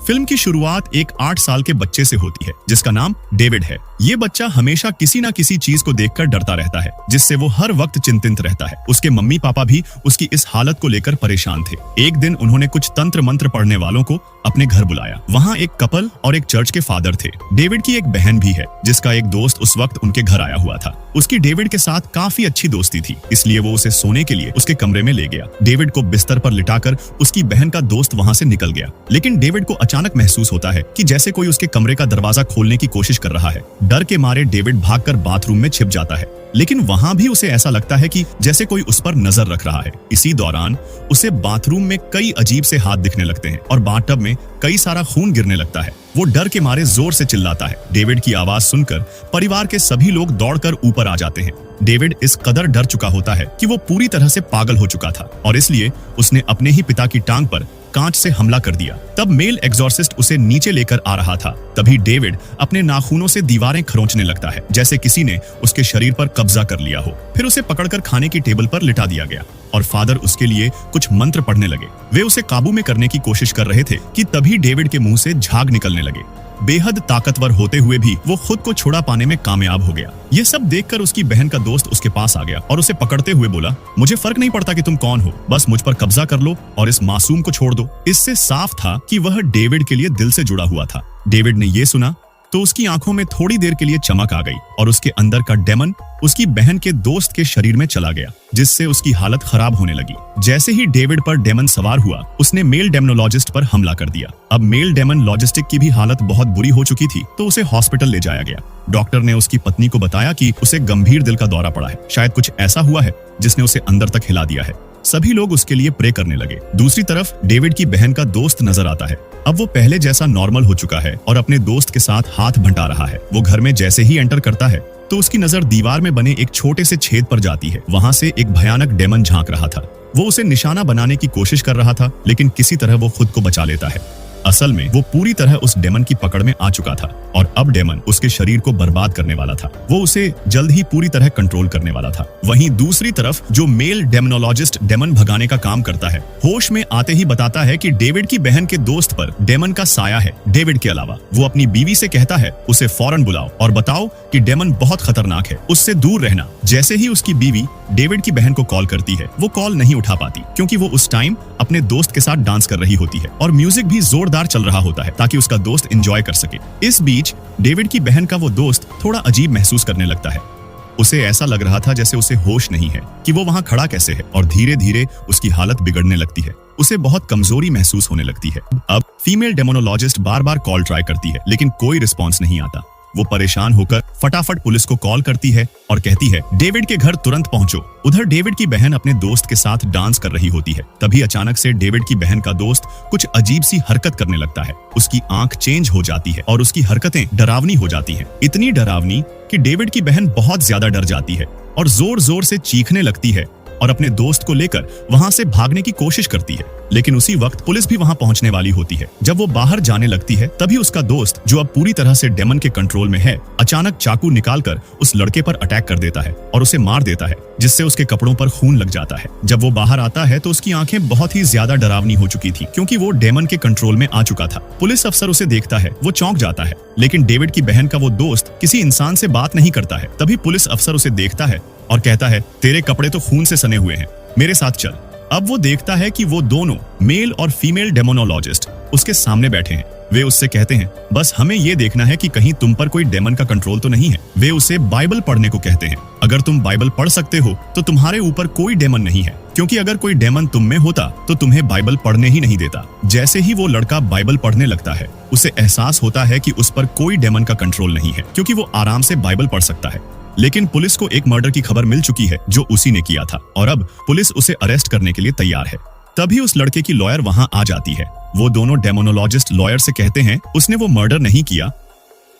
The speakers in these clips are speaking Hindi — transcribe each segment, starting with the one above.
फिल्म की शुरुआत एक 8 साल के बच्चे से होती है जिसका नाम डेविड है। ये बच्चा हमेशा किसी न किसी चीज को देखकर डरता रहता है जिससे वो हर वक्त चिंतित रहता है। उसके मम्मी पापा भी उसकी इस हालत को लेकर परेशान थे। एक दिन उन्होंने कुछ तंत्र मंत्र पढ़ने वालों को अपने घर बुलाया। वहाँ एक कपल और एक चर्च के फादर थे। डेविड की एक बहन भी है जिसका एक दोस्त उस वक्त उनके घर आया हुआ था। उसकी डेविड के साथ काफी अच्छी दोस्ती थी, इसलिए वो उसे सोने के लिए उसके कमरे में ले गया। डेविड को बिस्तर पर लिटाकर उसकी बहन का दोस्त वहाँ से निकल गया, लेकिन डेविड को अचानक महसूस होता है कि जैसे कोई उसके कमरे का दरवाजा खोलने की कोशिश कर रहा है। डर के मारे डेविड भागकर बाथरूम में छिप जाता है, लेकिन वहां भी उसे ऐसा लगता है कि जैसे कोई उस पर नजर रख रहा है। इसी दौरान उसे बाथरूम में कई अजीब से हाथ दिखने लगते हैं और बाथटब में कई सारा खून गिरने लगता है। वो डर के मारे जोर से चिल्लाता है। डेविड की आवाज सुनकर परिवार के सभी लोग दौड़कर ऊपर आ जाते हैं। डेविड इस कदर डर चुका होता है कि वो पूरी तरह से पागल हो चुका था और इसलिए उसने अपने ही पिता की टांग पर कांच से हमला कर दिया। तब मेल एग्जॉर्सिस्ट उसे नीचे लेकर आ रहा था। तभी डेविड अपने नाखूनों से दीवारें खरोंचने लगता है जैसे किसी ने उसके शरीर पर कब्जा कर लिया हो। फिर उसे पकड़कर खाने की टेबल पर लिटा दिया गया और फादर उसके लिए कुछ मंत्र पढ़ने लगे। वे उसे काबू में करने की कोशिश कर रहे थे कि तभी डेविड के मुंह से झाग निकलने लगे। बेहद ताकतवर होते हुए भी वो खुद को छुड़ा पाने में कामयाब हो गया। ये सब देखकर उसकी बहन का दोस्त उसके पास आ गया और उसे पकड़ते हुए बोला, मुझे फर्क नहीं पड़ता कि तुम कौन हो, बस मुझ पर कब्जा कर लो और इस मासूम को छोड़ दो। इससे साफ था कि वह डेविड के लिए दिल से जुड़ा हुआ था। डेविड ने ये सुना तो उसकी आंखों में थोड़ी देर के लिए चमक आ गई और उसके अंदर का डेमन उसकी बहन के दोस्त के शरीर में चला गया, जिससे उसकी हालत खराब होने लगी। जैसे ही डेविड पर डेमन सवार हुआ, उसने मेल डेमनोलॉजिस्ट पर हमला कर दिया। अब मेल डेमनोलॉजिस्ट की भी हालत बहुत बुरी हो चुकी थी, तो उसे हॉस्पिटल ले जाया गया। डॉक्टर ने उसकी पत्नी को बताया कि उसे गंभीर दिल का दौरा पड़ा है, शायद कुछ ऐसा हुआ है जिसने उसे अंदर तक हिला दिया है। सभी लोग उसके लिए प्रे करने लगे। दूसरी तरफ डेविड की बहन का दोस्त नजर आता है। अब वो पहले जैसा नॉर्मल हो चुका है और अपने दोस्त के साथ हाथ बंटा रहा है। वो घर में जैसे ही एंटर करता है तो उसकी नजर दीवार में बने एक छोटे से छेद पर जाती है। वहां से एक भयानक डेमन झांक रहा था। वो उसे निशाना बनाने की कोशिश कर रहा था, लेकिन किसी तरह वो खुद को बचा लेता है। असल में वो पूरी तरह उस डेमन की पकड़ में आ चुका था और अब डेमन उसके शरीर को बर्बाद करने वाला था। वो उसे जल्द ही पूरी तरह कंट्रोल करने वाला था। वहीं दूसरी तरफ जो मेल डेमनोलॉजिस्ट डेमन भगाने का काम करता है, होश में आते ही बताता है कि डेविड की बहन के दोस्त पर डेमन का साया है। डेविड के अलावा वो अपनी बीवी से कहता है, उसे फौरन बुलाओ और बताओ कि डेमन बहुत खतरनाक है, उससे दूर रहना। जैसे ही उसकी बीवी डेविड की बहन को कॉल करती है, वो कॉल नहीं उठा पाती क्योंकि वो उस टाइम अपने दोस्त के साथ डांस कर रही होती है और म्यूजिक भी जोरदार चल रहा होता है ताकि उसका दोस्त एंजॉय कर सके। इस बीच डेविड की बहन का वो दोस्त थोड़ा अजीब महसूस करने लगता है। उसे ऐसा लग रहा था जैसे उसे होश नहीं है कि वो वहां खड़ा कैसे है और धीरे धीरे उसकी हालत बिगड़ने लगती है। उसे बहुत कमजोरी महसूस होने लगती है। अब फीमेल डेमोनोलॉजिस्ट बार बार कॉल ट्राई करती है, लेकिन कोई रिस्पॉन्स नहीं आता। वो परेशान होकर फटाफट पुलिस को कॉल करती है और कहती है, डेविड के घर तुरंत पहुंचो। उधर डेविड की बहन अपने दोस्त के साथ डांस कर रही होती है। तभी अचानक से डेविड की बहन का दोस्त कुछ अजीब सी हरकत करने लगता है। उसकी आंख चेंज हो जाती है और उसकी हरकतें डरावनी हो जाती हैं। इतनी डरावनी कि डेविड की बहन बहुत ज्यादा डर जाती है और जोर जोर से चीखने लगती है और अपने दोस्त को लेकर वहां से भागने की कोशिश करती है। लेकिन उसी वक्त पुलिस भी वहां पहुंचने वाली होती है। जब वो बाहर जाने लगती है तभी उसका दोस्त, जो अब पूरी तरह से डेमन के कंट्रोल में है, अचानक चाकू निकालकर उस लड़के पर अटैक कर देता है और उसे मार देता है, जिससे उसके कपड़ों पर खून लग जाता है। जब वो बाहर आता है तो उसकी आंखें बहुत ही ज्यादा डरावनी हो चुकी थी क्योंकि वो डेमन के कंट्रोल में आ चुका था। पुलिस अफसर उसे देखता है, वो चौंक जाता है, लेकिन डेविड की बहन का वो दोस्त किसी इंसान से बात नहीं करता है। तभी पुलिस अफसर उसे देखता है और कहता है, तेरे कपड़े तो खून से सने हुए हैं, मेरे साथ चल। अब वो देखता है कि वो दोनों मेल और फीमेल डेमोनोलॉजिस्ट उसके सामने बैठे हैं। वे उससे कहते हैं, बस हमें ये देखना है कि कहीं तुम पर कोई डेमन का कंट्रोल तो नहीं है। वे उसे बाइबल पढ़ने को कहते हैं। अगर तुम बाइबल पढ़ सकते हो तो तुम्हारे ऊपर कोई डेमन नहीं है, क्योंकि अगर कोई डेमन तुम में होता तो तुम्हें बाइबल पढ़ने ही नहीं देता। जैसे ही वो लड़का बाइबल पढ़ने लगता है, उसे एहसास होता है कि उस पर कोई डेमन का कंट्रोल नहीं है, क्योंकि वो आराम से बाइबल पढ़ सकता है। लेकिन पुलिस को एक मर्डर की खबर मिल चुकी है जो उसी ने किया था और अब पुलिस उसे अरेस्ट करने के लिए तैयार है। तभी उस लड़के की लॉयर वहां आ जाती है। वो दोनों डेमोनोलॉजिस्ट लॉयर से कहते हैं, उसने वो मर्डर नहीं किया,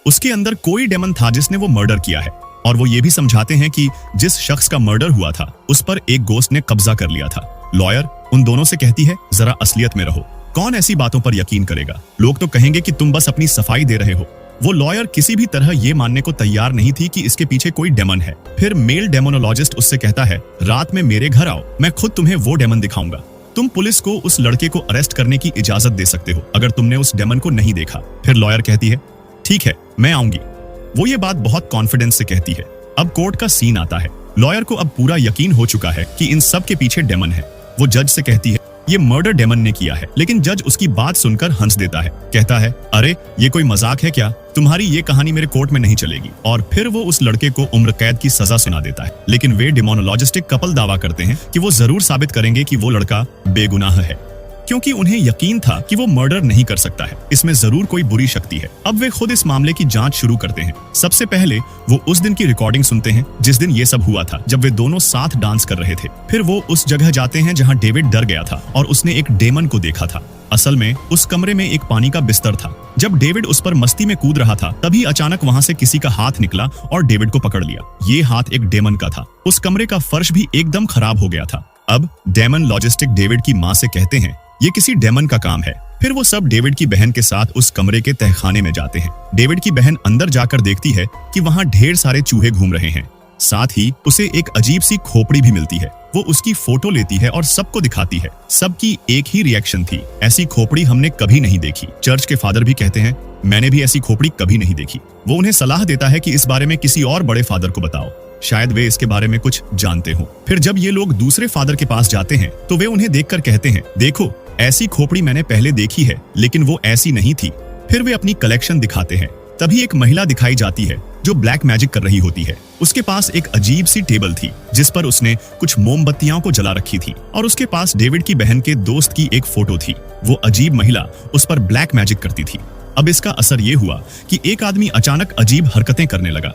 उसके अंदर कोई डेमन था जिसने वो मर्डर किया है। और वो ये भी समझाते हैं कि जिस शख्स का मर्डर हुआ था उस पर एक गोस्ट ने कब्जा कर लिया था। लॉयर उन दोनों से कहती है, जरा असलियत में रहो, कौन ऐसी बातों पर यकीन करेगा, लोग तो कहेंगे कि तुम बस अपनी सफाई दे रहे हो। वो लॉयर किसी भी तरह ये मानने को तैयार नहीं थी कि इसके पीछे कोई डेमन है। फिर मेल डेमोनोलॉजिस्ट उससे कहता है, रात में मेरे घर आओ, मैं खुद तुम्हें वो डेमन दिखाऊंगा। तुम पुलिस को उस लड़के को अरेस्ट करने की इजाजत दे सकते हो अगर तुमने उस डेमन को नहीं देखा। फिर लॉयर कहती है ठीक है, मैं आऊंगी। वो ये बात बहुत कॉन्फिडेंस से कहती है। अब कोर्ट का सीन आता है। लॉयर को अब पूरा यकीन हो चुका है कि इन सब के पीछे डेमन है। वो जज से कहती है ये मर्डर डेमन ने किया है, लेकिन जज उसकी बात सुनकर हंस देता है। कहता है अरे ये कोई मजाक है क्या, तुम्हारी ये कहानी मेरे कोर्ट में नहीं चलेगी। और फिर वो उस लड़के को उम्र कैद की सजा सुना देता है। लेकिन वे डेमोनोलॉजिस्टिक कपल दावा करते हैं कि वो जरूर साबित करेंगे कि वो लड़का बेगुनाह है, क्योंकि उन्हें यकीन था कि वो मर्डर नहीं कर सकता है, इसमें जरूर कोई बुरी शक्ति है। अब वे खुद इस मामले की जांच शुरू करते हैं। सबसे पहले वो उस दिन की रिकॉर्डिंग सुनते हैं जिस दिन ये सब हुआ था, जब वे दोनों साथ डांस कर रहे थे। फिर वो उस जगह जाते हैं जहां डेविड डर गया था और उसने एक डेमन को देखा था। असल में उस कमरे में एक पानी का बिस्तर था। जब डेविड उस पर मस्ती में कूद रहा था, तभी अचानक वहां से किसी का हाथ निकला और डेविड को पकड़ लिया। ये हाथ एक डेमन का था। उस कमरे का फर्श भी एकदम खराब हो गया था। अब डेमन लॉजिस्टिक डेविड की माँ से कहते हैं ये किसी डेमन का काम है। फिर वो सब डेविड की बहन के साथ उस कमरे के तहखाने में जाते हैं। डेविड की बहन अंदर जाकर देखती है कि वहां ढेर सारे चूहे घूम रहे हैं। साथ ही उसे एक अजीब सी खोपड़ी भी मिलती है। वो उसकी फोटो लेती है और सबको दिखाती है। सबकी एक ही रिएक्शन थी, ऐसी खोपड़ी हमने कभी नहीं देखी। चर्च के फादर भी कहते हैं मैंने भी ऐसी खोपड़ी कभी नहीं देखी। वो उन्हें सलाह देता है कि इस बारे में किसी और बड़े फादर को बताओ, शायद वे इसके बारे में कुछ जानते हो। फिर जब ये लोग दूसरे फादर के पास जाते हैं तो वे उन्हें देखकर कहते हैं देखो ऐसी खोपड़ी मैंने पहले देखी है, लेकिन वो ऐसी नहीं थी। फिर वे अपनी कलेक्शन दिखाते हैं। तभी एक महिला दिखाई जाती है जो ब्लैक मैजिक कर रही होती है। उसके पास एक अजीब सी टेबल थी जिस पर उसने कुछ मोमबत्तियां को जला रखी थी और उसके पास डेविड की बहन के दोस्त की एक फोटो थी। वो अजीब महिला उस पर ब्लैक मैजिक करती थी। अब इसका असर ये हुआ कि एक आदमी अचानक अजीब हरकतें करने लगा।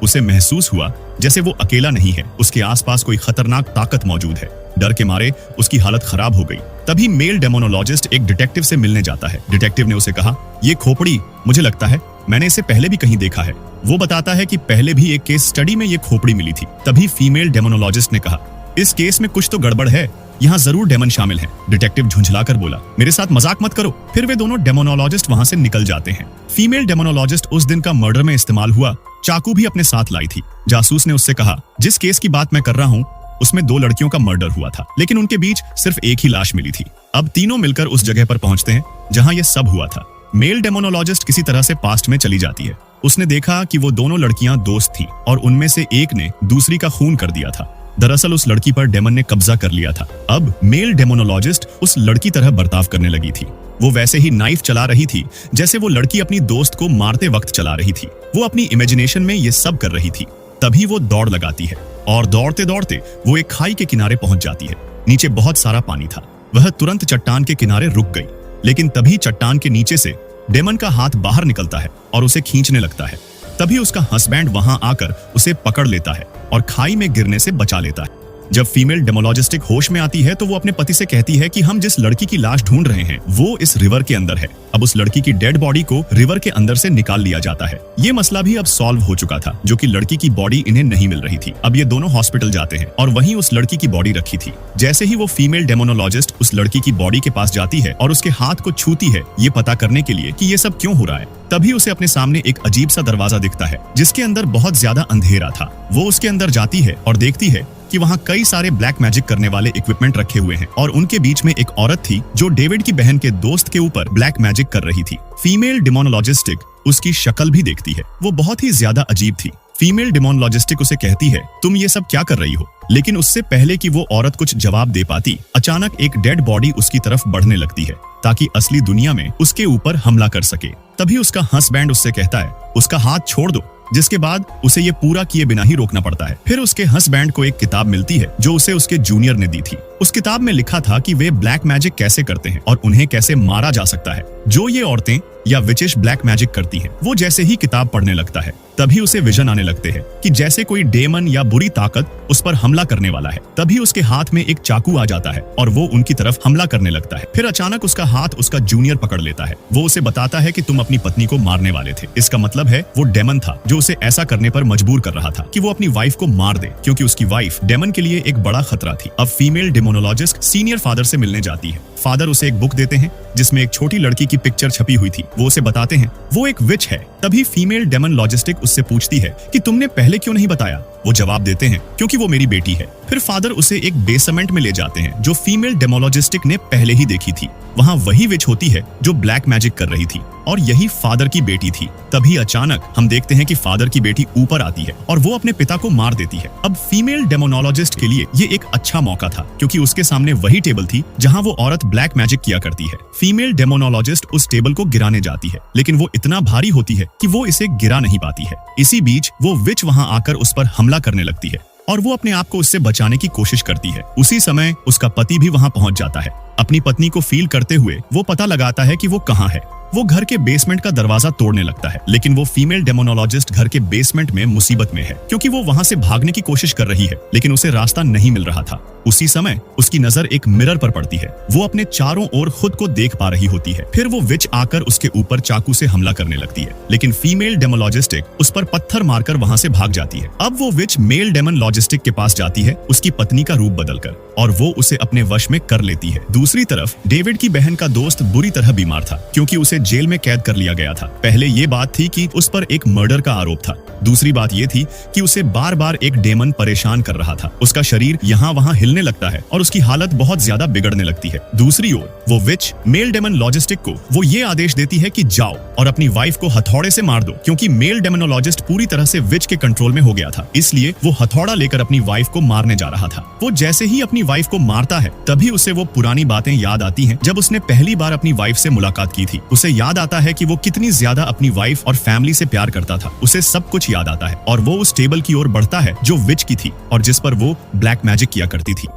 उसे महसूस हुआ जैसे वो अकेला नहीं है, उसके आसपास कोई खतरनाक ताकत मौजूद है। डर के मारे उसकी हालत खराब हो गई। तभी मेल डेमोनोलॉजिस्ट एक डिटेक्टिव से मिलने जाता है। डिटेक्टिव ने उसे कहा ये खोपड़ी, मुझे लगता है मैंने इसे पहले भी कहीं देखा है। वो बताता है कि पहले भी एक केस स्टडी में ये खोपड़ी मिली थी। तभी फीमेल डेमोनोलॉजिस्ट ने कहा इस केस में कुछ तो गड़बड़ है, यहाँ जरूर डेमन शामिल है। डिटेक्टिव झुंझलाकर बोला मेरे साथ मजाक मत करो। फिर वे दोनों डेमोनोलॉजिस्ट वहां से निकल जाते हैं। फीमेल डेमोनोलॉजिस्ट उस दिन का मर्डर में इस्तेमाल हुआ चाकू भी अपने साथ लाई थी। जासूस ने उससे कहा जिस केस की बात मैं कर रहा हूँ उसमें 2 लड़कियों का मर्डर हुआ था, लेकिन उनके बीच सिर्फ एक ही लाश मिली थी। अब तीनों मिलकर उस जगह पर पहुंचते हैं जहां ये सब हुआ था। मेल डेमोनोलॉजिस्ट किसी तरह से पास्ट में चली जाती है। उसने देखा कि वो दोनों लड़कियां दोस्त थीं और उनमें से एक ने दूसरी का खून कर दिया था। दरअसल उस लड़की पर डेमन ने कब्जा कर लिया था। अब मेल डेमोनोलॉजिस्ट उस लड़की तरह बर्ताव करने लगी थी। वो वैसे ही नाइफ चला रही थी जैसे वो लड़की अपनी दोस्त को मारते वक्त चला रही थी। वो अपनी इमेजिनेशन में ये सब कर रही थी। तभी वो दौड़ लगाती है और दौड़ते दौड़ते वो एक खाई के किनारे पहुंच जाती है। नीचे बहुत सारा पानी था। वह तुरंत चट्टान के किनारे रुक गई, लेकिन तभी चट्टान के नीचे से डेमन का हाथ बाहर निकलता है और उसे खींचने लगता है। तभी उसका हस्बैंड वहां आकर उसे पकड़ लेता है और खाई में गिरने से बचा लेता है। जब फीमेल डेमोलॉजिस्टिक होश में आती है तो वो अपने पति से कहती है कि हम जिस लड़की की लाश ढूंढ रहे हैं वो इस रिवर के अंदर है। अब उस लड़की की डेड बॉडी को रिवर के अंदर से निकाल लिया जाता है। ये मसला भी अब सॉल्व हो चुका था, जो कि लड़की की बॉडी इन्हें नहीं मिल रही थी। अब ये दोनों हॉस्पिटल जाते हैं और वहीं उस लड़की की बॉडी रखी थी। जैसे ही वो फीमेल डेमोनोलॉजिस्ट उस लड़की की बॉडी के पास जाती है और उसके हाथ को छूती है ये पता करने के लिए कि ये सब क्यों हो रहा है, तभी उसे अपने सामने एक अजीब सा दरवाजा दिखता है जिसके अंदर बहुत ज्यादा अंधेरा था। वो उसके अंदर जाती है और देखती है कि वहां कई सारे ब्लैक मैजिक करने वाले इक्विपमेंट रखे हुए हैं और उनके बीच में एक औरत थी जो डेविड की बहन के दोस्त के ऊपर ब्लैक मैजिक कर रही थी। फीमेल डेमोनोलॉजिस्टिक उसकी शक्ल भी देखती है। वो बहुत ही ज्यादा अजीब थी। फीमेल डेमोनोलॉजिस्टिक उसे कहती है तुम ये सब क्या कर रही हो, लेकिन उससे पहले कि वो औरत कुछ जवाब दे पाती, अचानक एक डेड बॉडी उसकी तरफ बढ़ने लगती है ताकि असली दुनिया में उसके ऊपर हमला कर सके। तभी उसका हस्बैंड उससे कहता है उसका हाथ छोड़ दो, जिसके बाद उसे ये पूरा किए बिना ही रोकना पड़ता है। फिर उसके हस्बैंड को एक किताब मिलती है जो उसे उसके जूनियर ने दी थी। उस किताब में लिखा था कि वे ब्लैक मैजिक कैसे करते हैं और उन्हें कैसे मारा जा सकता है। जो ये औरतें या विचेस ब्लैक मैजिक करती हैं, वो जैसे ही किताब पढ़ने लगता है तभी उसे विजन आने लगते हैं कि जैसे कोई डेमन या बुरी ताकत उस पर हमला करने वाला है। तभी उसके हाथ में एक चाकू आ जाता है और वो उनकी तरफ हमला करने लगता है। फिर अचानक उसका हाथ उसका जूनियर पकड़ लेता है। वो उसे बताता है कि तुम अपनी पत्नी को मारने वाले थे। इसका मतलब है वो डेमन था जो उसे ऐसा करने पर मजबूर कर रहा था कि वो अपनी वाइफ को मार दे, क्योंकि उसकी वाइफ डेमन के लिए एक बड़ा खतरा थी। अब फीमेल डेमोनोलॉजिस्ट सीनियर फादर से मिलने जाती है। फादर उसे एक बुक देते हैं जिसमें एक छोटी लड़की की पिक्चर छपी हुई थी। वो उसे बताते हैं वो एक विच है। तभी फीमेल डेमोनोलॉजिस्ट उससे पूछती है कि तुमने पहले क्यों नहीं बताया। वो जवाब देते हैं क्योंकि वो मेरी बेटी है। फिर फादर उसे एक बेसमेंट में ले जाते हैं जो फीमेल डेमोनोलॉजिस्ट ने पहले ही देखी थी। वहाँ वही विच होती है जो ब्लैक मैजिक कर रही थी और यही फादर की बेटी थी। तभी अचानक हम देखते हैं कि फादर की बेटी ऊपर आती है और वो अपने पिता को मार देती है। अब फीमेल डेमोनोलॉजिस्ट के लिए ये एक अच्छा मौका था क्योंकि उसके सामने वही टेबल थी जहाँ वो औरत ब्लैक मैजिक किया करती है। फीमेल डेमोनोलॉजिस्ट उस टेबल को गिराने जाती है लेकिन वो इतना भारी होती है कि वो इसे गिरा नहीं पाती है। इसी बीच वो विच वहाँ आकर उस पर हमला करने लगती है और वो अपने आप को उससे बचाने की कोशिश करती है। उसी समय उसका पति भी वहाँ पहुंच जाता है। अपनी पत्नी को फील करते हुए वो पता लगाता है कि वो कहाँ है। वो घर के बेसमेंट का दरवाजा तोड़ने लगता है लेकिन वो फीमेल डेमोनोलॉजिस्ट घर के बेसमेंट में मुसीबत में है क्योंकि वो वहां से भागने की कोशिश कर रही है लेकिन उसे रास्ता नहीं मिल रहा था। उसी समय उसकी नजर एक मिरर पर पड़ती है। वो अपने चारों ओर खुद को देख पा रही होती है। फिर वो विच आकर उसके ऊपर चाकू से हमला करने लगती है लेकिन फीमेल डेमोनोलॉजिस्ट उस पर पत्थर मारकर वहां से भाग जाती है। अब वो विच मेल डेमोनोलॉजिस्ट के पास जाती है उसकी पत्नी का रूप बदलकर और वो उसे अपने वश में कर लेती है। दूसरी तरफ डेविड की बहन का दोस्त बुरी तरह बीमार था क्योंकि उसे जेल में कैद कर लिया गया था। पहले ये बात थी कि उस पर एक मर्डर का आरोप था। दूसरी बात ये थी कि उसे बार बार एक डेमन परेशान कर रहा था। उसका शरीर यहाँ वहाँ हिलने लगता है और उसकी हालत बहुत ज्यादा बिगड़ने लगती है। दूसरी ओर वो विच मेल डेमोनोलॉजिस्ट को वो ये आदेश देती है कि जाओ और अपनी वाइफ को हथौड़े से मार दो क्योंकि मेल डेमोनोलॉजिस्ट पूरी तरह से विच के कंट्रोल में हो गया था। इसलिए वो हथौड़ा लेकर अपनी वाइफ को मारने जा रहा था। वो जैसे ही अपनी वाइफ को मारता है तभी उसे वो पुरानी बातें याद आती हैं जब उसने पहली बार अपनी वाइफ से मुलाकात की थी। उसे याद आता है कि वो कितनी ज्यादा अपनी वाइफ और फैमिली से प्यार करता था। उसे सब कुछ याद आता है और वो उस टेबल की ओर बढ़ता है जो विच की थी और जिस पर वो ब्लैक मैजिक किया करती थी।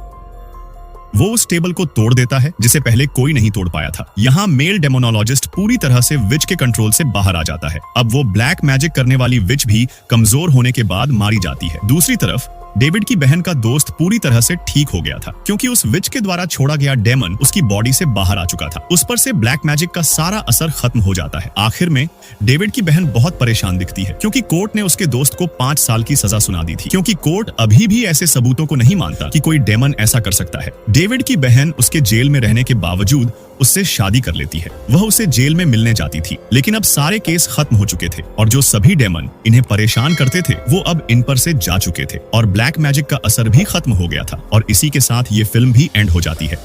वो उस टेबल को तोड़ देता है जिसे पहले कोई नहीं तोड़ पाया था। यहाँ मेल डेमोनोलॉजिस्ट पूरी तरह से विच के कंट्रोल से बाहर आ जाता है। अब वो ब्लैक मैजिक करने वाली विच भी कमजोर होने के बाद मारी जाती है। दूसरी तरफ डेविड की बहन का दोस्त पूरी तरह से ठीक हो गया था क्योंकि उस विच के द्वारा छोड़ा गया डेमन उसकी बॉडी से बाहर आ चुका था। उस पर से ब्लैक मैजिक का सारा असर खत्म हो जाता है। आखिर में डेविड की बहन बहुत परेशान दिखती है क्योंकि कोर्ट ने उसके दोस्त को 5 साल की सजा सुना दी थी क्योंकि कोर्ट अभी भी ऐसे सबूतों को नहीं मानता कि कोई डेमन ऐसा कर सकता है। डेविड की बहन उसके जेल में रहने के बावजूद उससे शादी कर लेती है। वह उसे जेल में मिलने जाती थी लेकिन अब सारे केस खत्म हो चुके थे और जो सभी डेमन इन्हें परेशान करते थे वो अब इन पर से जा चुके थे और ब्लैक मैजिक का असर भी खत्म हो गया था और इसी के साथ ये फिल्म भी एंड हो जाती है।